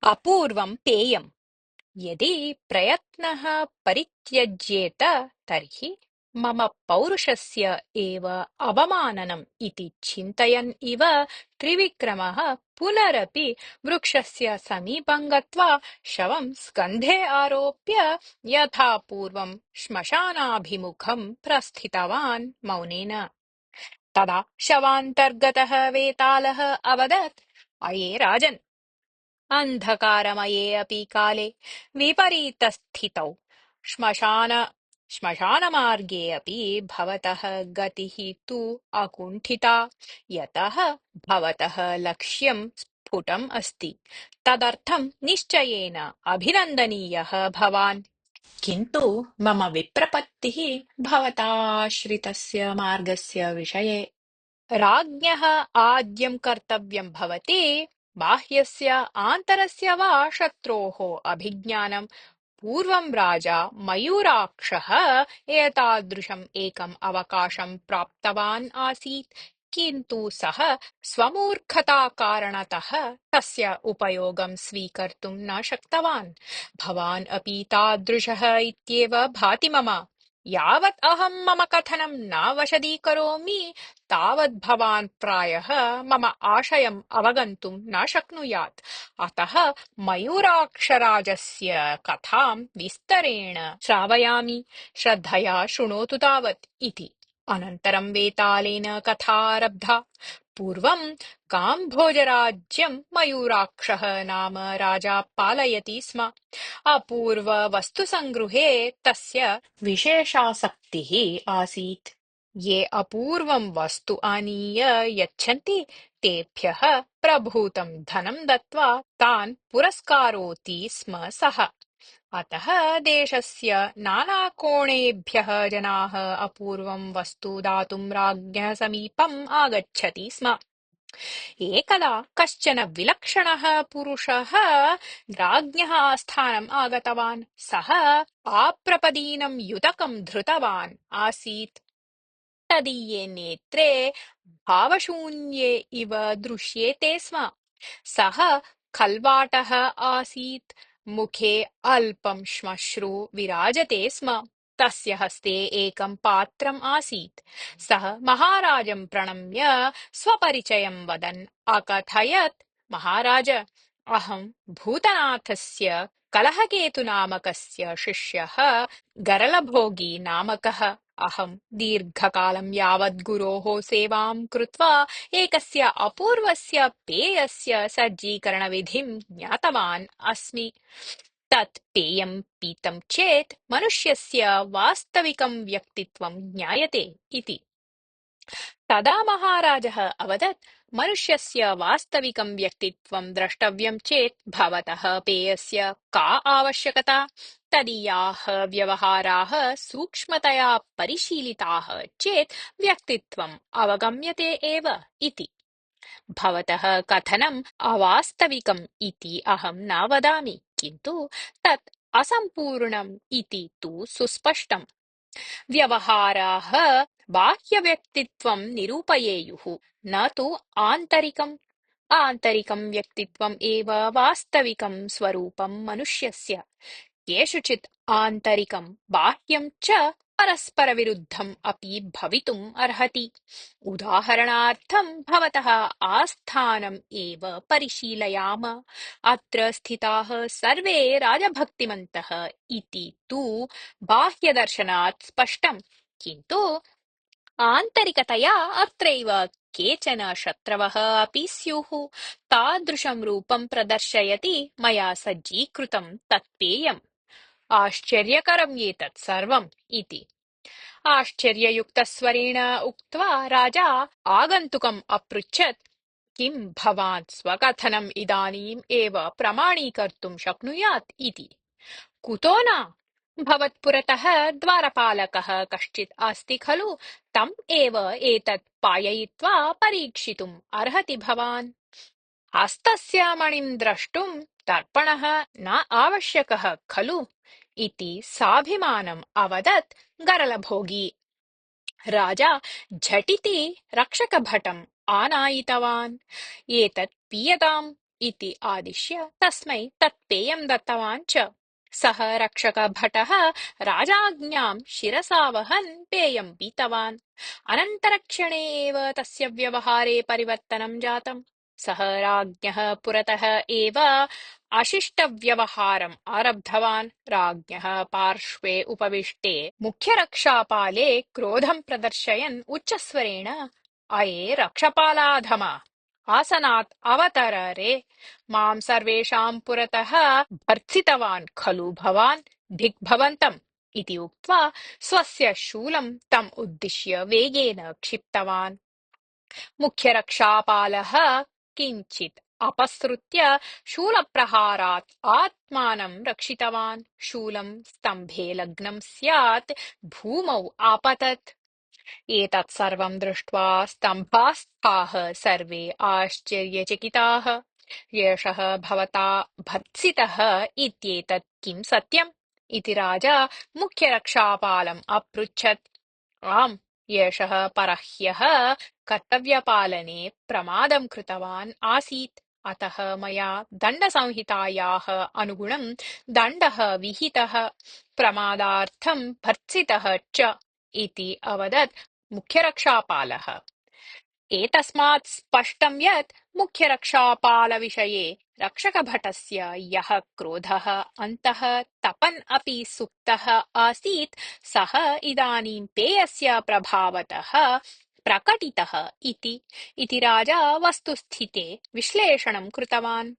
अपूर्वं पेयम्। यदि प्रयत्नः परित्यज्येत तर्हि मम पौरुषस्य एव अवमाननम् इति चिन्तयन् इव त्रिविक्रमः पुनरपि वृक्षस्य समीपं गत्वा शवं स्कन्धे आरोप्य यथा पूर्वं श्मशानाभिमुखं प्रस्थितवान् मौनेन। तदा शवान्तर्गतः वेतालः अवदत्, अये राजन्, अन्धकारमये अपि काले विपरीतस्थितौ श्मशान श्मशानमार्गे अपि भवतः गतिः तु अकुण्ठिता, यतः भवतः लक्ष्यं स्फुटम् अस्ति। तदर्थं निश्चयेन अभिनन्दनीयः भवान्। किन्तु मम विप्रपत्तिः भवताश्रितस्य मार्गस्य विषये। राज्ञः आद्यं कर्तव्यं भवति बाह्यस्य आन्तरस्य वा शत्रोः अभिज्ञानम्। पूर्वं राजा मयूराक्षः एतादृशम् एकम् अवकाशं प्राप्तवान् आसीत्, किन्तु सः स्वमूर्खताकारणतः तस्य उपयोगं स्वीकर्तुं न शक्तवान्। भवान् अपि तादृशः इत्येव भाति मम। यावत् अहं मम कथनं न वशदीकरोमि तावत् भवान् प्रायः मम आशयम् अवगन्तुं न शक्नुयात्। अतः मयूराक्षराजस्य कथां विस्तरेण श्रावयामि, श्रद्धया शृणोतु तावत् इति। अनन्तरं वेतालेन कथारब्धा। पूर्वं काम्भोजराज्यं मयूराक्षः नाम राजा पालयति स्म। अपूर्ववस्तुसङ्गृहे तस्य विशेषासक्तिः आसीत्। ये अपूर्वं वस्तु आनीय यच्छन्ति तेभ्यः प्रभूतं धनं दत्त्वा तान् पुरस्कारोति स्म सः। अतः देशस्य नानाकोणेभ्यः जनाः अपूर्वं वस्तु दातुं राज्ञः समीपम् आगच्छति स्म। एकदा कश्चन विलक्षणः पुरुषः राज्ञः आस्थानम् आगतवान्। सः आप्रपदीनं युतकं धृतवान् आसीत्। तदीये नेत्रे भावशून्ये इव दृश्येते स्म। सः खल्वाटः आसीत्, मुखे अल्पं श्मश्रु विराजते स्म। तस्य हस्ते एकं पात्रम् आसीत्। सः महाराजं प्रणम्य स्वपरिचयं वदन् अकथयत्, महाराज, अहं भूतनाथस्य कलहकेतुनामकस्य शिष्यः गरलभोगी नामकः। अहं दीर्घकालं यावत् गुरोः सेवां कृत्वा एकस्य अपूर्वस्य पेयस्य सज्जीकरणविधिं ज्ञातवान् अस्मि। तत् पेयं पीतं चेत् मनुष्यस्य वास्तविकं व्यक्तित्वं ज्ञायते इति। तदा महाराजः अवदत्, मनुष्यस्य वास्तविकं व्यक्तित्वं द्रष्टव्यं चेत् भवतः पेयस्य का आवश्यकता? तदीयाः व्यवहाराः सूक्ष्मतया परिशीलिताः चेत् व्यक्तित्वम् अवगम्यते एव इति। भवतः कथनम् अवास्तविकम् इति अहं न वदामि, किन्तु तत् असम्पूर्णम् इति तु सुस्पष्टम्। व्यवहाराः बाह्यव्यक्तित्वं निरूपयेयुः, न तु आन्तरिकम्। आन्तरिकं व्यक्तित्वम् एव वास्तविकं स्वरूपं मनुष्यस्य। केषुचित् आन्तरिकं बाह्यं च परस्परविरुद्धम् अपि भवितुम् अर्हति। उदाहरणार्थं भवतः आस्थानम् एव परिशीलयाम। अत्र स्थिताः सर्वे राजभक्तिमन्तः इति तु बाह्यदर्शनात् स्पष्टम्, किन्तु आन्तरिकतया अत्रैव केचन शत्रवः अपि स्युः। तादृशं रूपं प्रदर्शयति मया सज्जीकृतं तत् पेयम्। आश्चर्यकरम् एतत् सर्वम् इति आश्चर्ययुक्तस्वरेण उक्त्वा राजा आगन्तुकम् अपृच्छत्, किं भवान् स्वकथनम् इदानीम् एव प्रमाणीकर्तुं शक्नुयात् इति। कुतो न? भवत्पुरतः द्वारपालकः कश्चित् अस्ति खलु, तम् एव एतत् पाययित्वा परीक्षितुम् अर्हति भवान्। हस्तस्य मणिं द्रष्टुं दर्पणः न आवश्यकः खलु इति साभिमानम् अवदत् गरलभोगी। राजा झटिति रक्षकभटम् आनायितवान्। एतत् पीयताम् इति आदिश्य तस्मै तत्पेयं दत्तवान् च। सः रक्षकभटः राजाज्ञां शिरसा वहन् पेयं पीतवान्। अनन्तरक्षणे एव तस्य व्यवहारे परिवर्तनं जातम्। सः राज्ञः पुरतः एव अशिष्टव्यवहारम् आरब्धवान्। राज्ञः पार्श्वे उपविष्टे मुख्यरक्षापाले क्रोधं प्रदर्शयन् उच्चस्वरेण अये रक्षपालाधमा, आसनात् अवतर रे, मां सर्वेषां पुरतः भर्त्सितवान् खलु भवान् दिग्भवन्तम् इति उक्त्वा स्वस्य शूलं तम् उद्दिश्य वेगेन क्षिप्तवान्। मुख्यरक्षापालः किञ्चित् अपसृत्य शूलप्रहारात् आत्मानं रक्षितवान्। शूलं स्तम्भे लग्नं स्यात् भूमौ आपतत्। एतत् सर्वं दृष्ट्वा स्तम्भास्थाः सर्वे आश्चर्यचकिताः। एषः भवता भर्त्सितः इत्येतत् किं सत्यम्? इति राजा मुख्यरक्षापालम् अपृच्छत्। आम्, एषः परह्यः कर्तव्यपालने प्रमादं कृतवान् आसीत्। अतः मया दण्डसंहितायाः अनुगुणं दण्डः विहितः, प्रमादार्थं भर्त्सितः च इति अवदत् मुख्यरक्षापालः। एतस्मात् स्पष्टं यत् मुख्यरक्षापालविषये रक्षकभटस्य यः क्रोधः अन्तः तपन् अपि सुप्तः आसीत्, सः इदानीं पेयस्य प्रभावतः प्रकटितः इति राजा वस्तुस्थिते विश्लेषणं कृतवान्।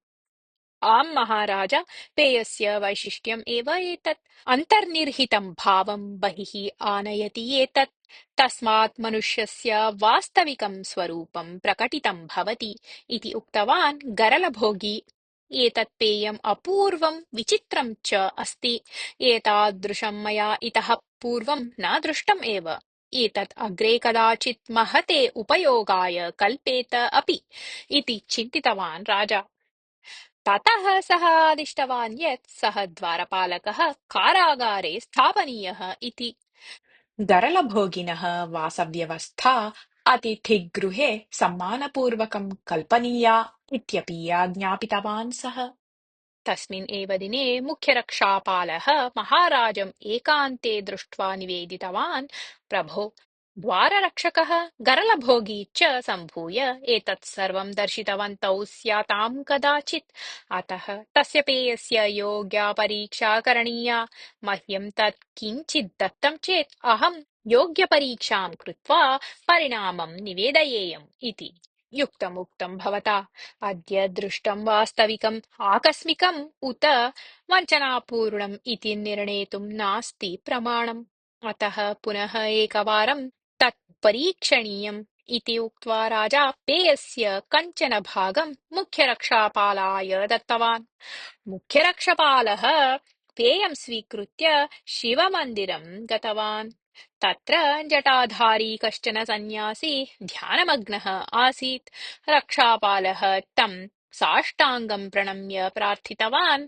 आम् महाराज, पेयस्य वैशिष्ट्यम् एव एतत्। अन्तर्निर्हितं भावं बहिः आनयति एतत्। तस्मात् मनुष्यस्य वास्तविकं स्वरूपं प्रकटितं भवति इति उक्तवान् गरलभोगी। एतत् पेयम् अपूर्वं विचित्रं च अस्ति। एतादृशं मया इतः पूर्वं न दृष्टम् एव। एतत् अग्रे कदाचित् महते उपयोगाय कल्पेत अपि इति चिन्तितवान् राजा। ततः सः आदिष्टवान् यत् सः द्वारपालकः कारागारे स्थापनीयः इति। गरलभोगिनः वासव्यवस्था अतिथिगृहे सम्मानपूर्वकं कल्पनीया इत्यपि आज्ञापितवान् सः। तस्मिन् एव दिने मुख्यरक्षापालः महाराजम् एकान्ते दृष्ट्वा निवेदितवान्, प्रभो, द्वाररक्षकः गरलभोगी च सम्भूय एतत् सर्वं दर्शितवन्तौ स्याताम् कदाचित्। अतः तस्य पेयस्य योग्या परीक्षा करणीया। मह्यं तत् किञ्चित् दत्तं चेत् अहं योग्यपरीक्षां कृत्वा परिणामं निवेदयेयम् इति। युक्तमुक्तं भवता। अद्य दृष्टं वास्तविकम् आकस्मिकम् उत वञ्चनापूर्णम् इति निर्णेतुं नास्ति प्रमाणम्। अतः पुनः एकवारं तत् परीक्षणीयम् इति उक्त्वा राजा पेयस्य कञ्चन भागं मुख्यरक्षापालाय दत्तवान्। मुख्यरक्षपालः पेयं स्वीकृत्य शिवमन्दिरं गतवान्। तत्र जटाधारी कश्चन सन्न्यासी ध्यानमग्नः आसीत्। रक्षापालः तं साष्टाङ्गं प्रणम्य प्रार्थितवान्,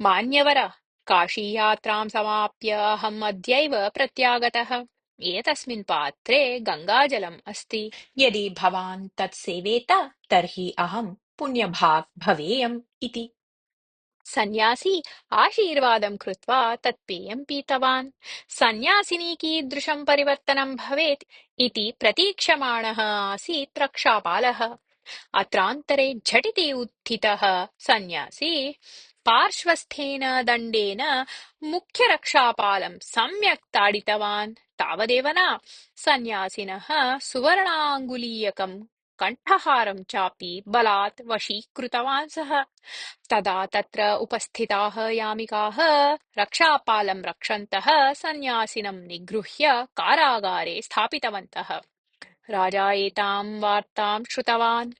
मान्यवर, काशीयात्रां समाप्य अहम् अद्यैव प्रत्यागतः। एतस्मिन् पात्रे गङ्गाजलम् अस्ति। यदि भवान् तत् सेवेत तर्हि अहं पुण्यभाक् भवेयम् इति। सन्यासी आशीर्वादं कृत्वा तत् पेयं पीतवान्। सन्यासिनी कीदृशं परिवर्तनं भवेत् इति प्रतीक्षमाणः आसीत् रक्षापालः। अत्रान्तरे झटिति उत्थितः सन्यासी पार्श्वस्थेन दण्डेन मुख्यरक्षापालं सम्यक् ताडितवान्। तावदेव न, सन्यासिनः सुवर्णाङ्गुलीयकं कण्ठहारं चापि बलात् वशीकृतवान् सः। तदा तत्र उपस्थिताः यामिकाः रक्षापालं रक्षन्तः सन्यासिनं निगृह्य कारागारे स्थापितवन्तः। राजा एतां वार्तां श्रुतवान्।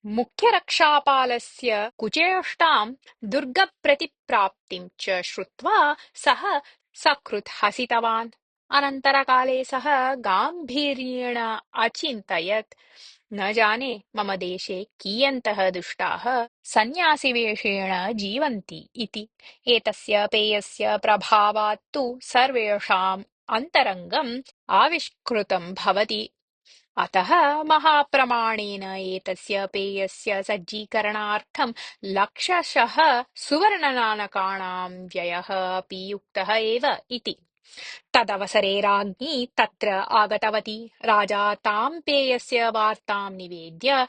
मुख्यरक्षापालस्य कुचेष्टां दुर्गप्रतिप्राप्तिं च श्रुत्वा सः सकृत् हसितवान्। अनन्तरकाले सः गाम्भीर्येण अचिन्तयत्, न जाने मम देशे कियन्तः दुष्टाः सन्न्यासिवेषेण जीवन्ति इति। एतस्य पेयस्य प्रभावात् तु सर्वेषाम् अन्तरङ्गम् आविष्कृतं भवति। अतः महाप्रमाणेन एतस्य पेयस्य सज्जीकरणार्थं लक्षशः सुवर्णनाणकानां व्ययः अपि युक्तः एव इति। तदवसरे राज्ञी तत्र आगतवती। राजा तां पेयस्य वार्तां निवेद्य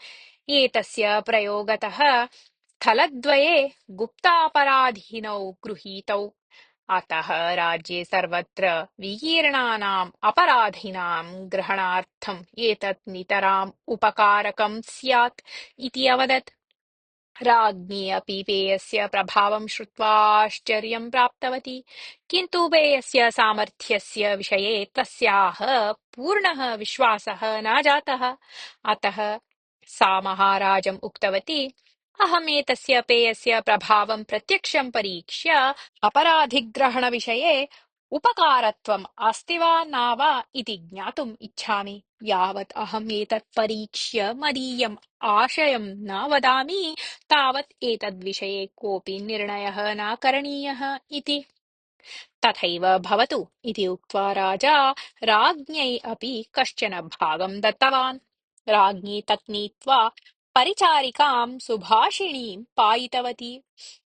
एतस्य प्रयोगतः स्थलद्वये गुप्तापराधिनौ गृहीतौ। अतः राज्ये सर्वत्र विकीर्णानाम् अपराधिनां ग्रहणार्थम् एतत् नितराम् उपकारकं स्यात् इति अवदत्। राज्ञी अपि पेयस्य प्रभावं श्रुत्वा आश्चर्यं प्राप्तवती, किन्तु पेयस्य सामर्थ्यस्य विषये तस्याः पूर्णः विश्वासः न जातः। अतः सा महाराजम् उक्तवती, अहम् एतस्य पेयस्य प्रभावं प्रत्यक्षं परीक्ष्य अपराधिग्रहणविषये उपकारत्वम् अस्ति वा न वा इति ज्ञातुम् इच्छामि। यावत् अहम् एतत् परीक्ष्य मदीयम् आशयं न वदामि तावत् एतद्विषये कोऽपि निर्णयः न करणीयः इति। तथैव भवतु इति उक्त्वा राजा राज्ञै अपि कश्चन भागं दत्तवान्। राज्ञी तत् नीत्वा परिचारिकां सुभाषिणीं पायितवती।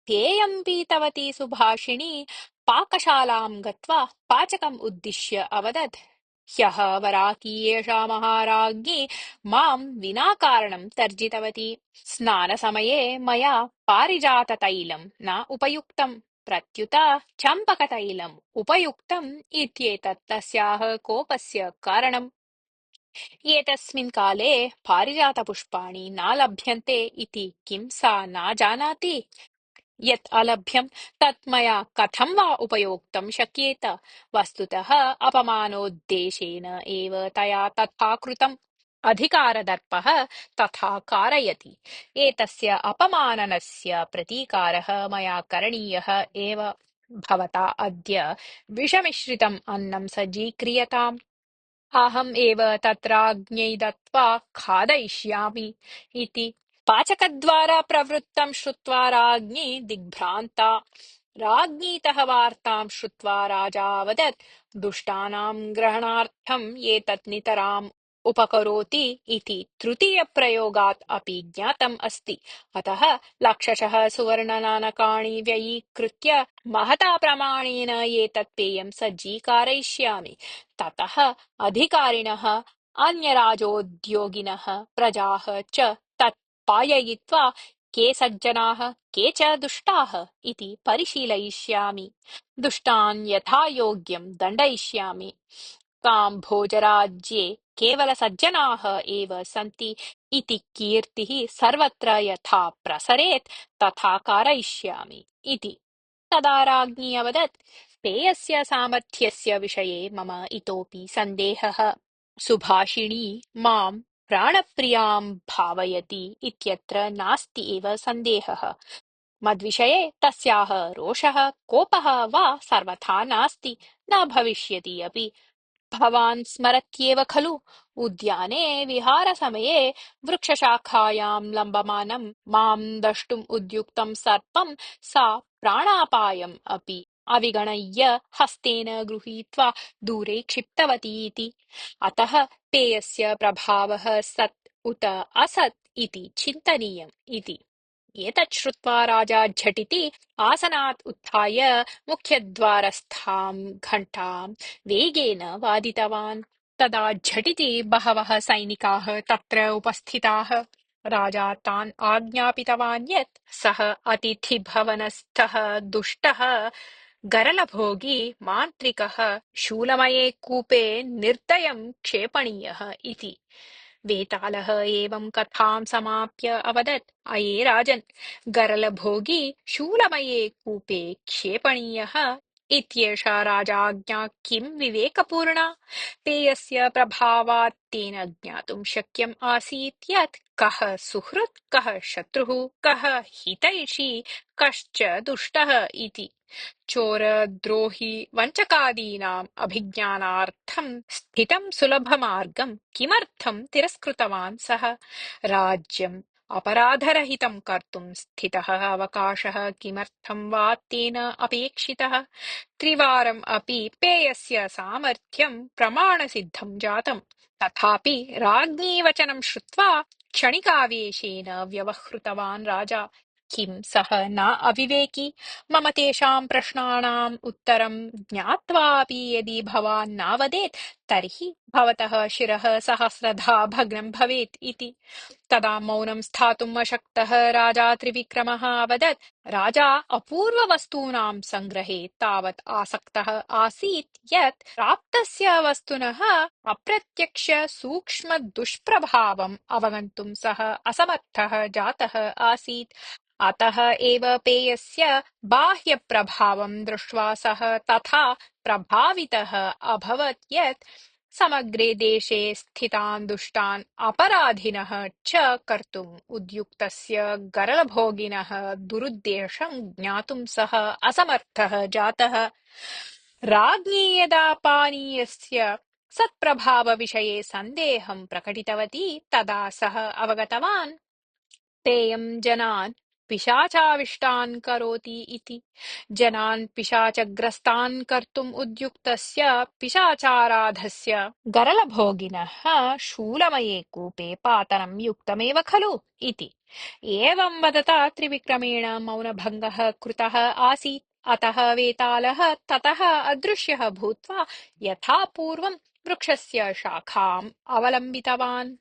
पेयं पीतवती सुभाषिणी पाकशालां गत्वा पाचकम् उद्दिश्य अवदत्, ह्यः वराकी एषा महाराज्ञी मां विना कारणं तर्जितवती। स्नानसमये मया पारिजाततैलं न उपयुक्तम्, प्रत्युत चम्पकतैलम् उपयुक्तम् इत्येतत् तस्याः कोपस्य कारणम्। एतस्मिन् काले पारिजातपुष्पाणि न लभ्यन्ते इति किं सा न जानाति? यत् अलभ्यं तत् मया कथं वा उपयोक्तुं शक्येत? वस्तुतः अपमानोद्देशेन एव तया तथा कृतम्। अधिकारदर्पः तथा कारयति। एतस्य अपमाननस्य प्रतीकारः मया करणीयः एव। भवता अद्य विषमिश्रितम् अन्नं सज्जीक्रियताम्। अहम् एव तत्राज्ञै दत्त्वा खादयिष्यामि इति। पाचकद्वारा प्रवृत्तं श्रुत्वा राज्ञी दिग्भ्रान्ता। राज्ञीतः वार्तां श्रुत्वा राजा अवदत्, दुष्टानां ग्रहणार्थम् एतत् नितराम् उपकरोति इति तृतीयप्रयोगात् अपि ज्ञातम् अस्ति। अतः लक्षशः सुवर्णनाणकानि व्ययीकृत्य महता प्रमाणेन एतत् पेयं सज्जीकारयिष्यामि। ततः अधिकारिणः, अन्यराजोद्योगिनः, प्रजाः च तत् पाययित्वा के सज्जनाः के च दुष्टाः इति परिशीलयिष्यामि। दुष्टान् यथा योग्यं दण्डयिष्यामि। काम्भोजराज्ये केवलसज्जनाः एव सन्ति इति कीर्तिः सर्वत्र यथा प्रसरेत् तथा कारयिष्यामि इति। तदा राज्ञी अवदत्, पेयस्य सामर्थ्यस्य विषये मम इतोऽपि सन्देहः। सुभाषिणी मां प्राणप्रियां भावयति इत्यत्र नास्ति एव सन्देहः। मद्विषये तस्याः रोषः कोपः वा सर्वथा नास्ति, न भविष्यति अपि। भवान् स्मरत्येव खलु, उद्याने विहारसमये वृक्षशाखायां लम्बमानं मां द्रष्टुम् उद्युक्तं सर्पं सा प्राणापायम् अपि अविगणय्य हस्तेन गृहीत्वा दूरे क्षिप्तवती इति। अतः पेयस्य प्रभावः सत् उत असत् इति चिन्तनीयम् इति। एतत् श्रुत्वा राजा झटिति आसनात् उत्थाय मुख्यद्वारस्थां घण्टां वेगेन वादितवान्। तदा झटिति बहवः सैनिकाः तत्र उपस्थिताः। राजा तान् आज्ञापितवान् यत् सः अतिथिभवनस्थः दुष्टः गरलभोगी मान्त्रिकः शूलमये कूपे निर्दयं क्षेपणीयः इति। वेतालः एवं कथां समाप्य अवदत्, अये राजन्, गरलभोगी शूलमये कूपे क्षेपणीयः इत्येषा राजाज्ञा किं विवेकपूर्णा? पेयस्य प्रभावात् तेन ज्ञातुं शक्यम् आसीत् यत् कः सुहृत् कः शत्रुः कः हितैषी कश्च दुष्टः इति। चोरद्रोही वञ्चकादीनाम् अभिज्ञानार्थं स्थितं सुलभमार्गं किमर्थं तिरस्कृतवान् सः? राज्यं अपराधरहितं कर्तुं स्थितः अवकाशः किमर्थं वा तेन अपेक्षितः। त्रिवारम् अपि पेयस्य सामर्थ्यं प्रमाणसिद्धं जातम्। तथापि राज्ञी वचनं श्रुत्वा क्षणिकावेशेन व्यवहृतवान् राजा। किं सः न अविवेकी? मम तेषां प्रश्नानाम् उत्तरं ज्ञात्वापि यदि भवान् न वदेत् तर्हि भवतः शिरः सहस्रधा भग्नं भवेत् इति। तदा मौनं स्थातुम् अशक्तः राजा त्रिविक्रमः अवदत्, राजा अपूर्ववस्तूनां सङ्ग्रहे तावत् आसक्तः आसीत् यत् प्राप्तस्य वस्तुनः अप्रत्यक्ष सूक्ष्म दुष्प्रभावम् अवगन्तुं सः असमर्थः जातः आसीत्। अतः एव पेयस्य बाह्यप्रभावं दृष्ट्वा सः तथा प्रभावितः अभवत् यत् समग्रे देशे स्थितान् दुष्टान् अपराधिनः च कर्तुम् उद्युक्तस्य गरलभोगिनः दुरुद्देशं ज्ञातुं सः असमर्थः जातः। राज्ञी यदा पानीयस्य सत्प्रभावविषये सन्देहं प्रकटितवती तदा सः अवगतवान् तेयं जनान् पिशाचाविष्टान् करोति इति। जनान् पिशाचग्रस्तान् कर्तुम् उद्युक्तस्य पिशाचाराधस्य गरलभोगिनः शूलमये कूपे पातनं युक्तमेव खलु इति। एवं वदता त्रिविक्रमेण मौनभङ्गः कृतः आसीत्। अतः वेतालः ततः अदृश्यः भूत्वा यथा पूर्वं वृक्षस्य शाखाम् अवलम्बितवान्।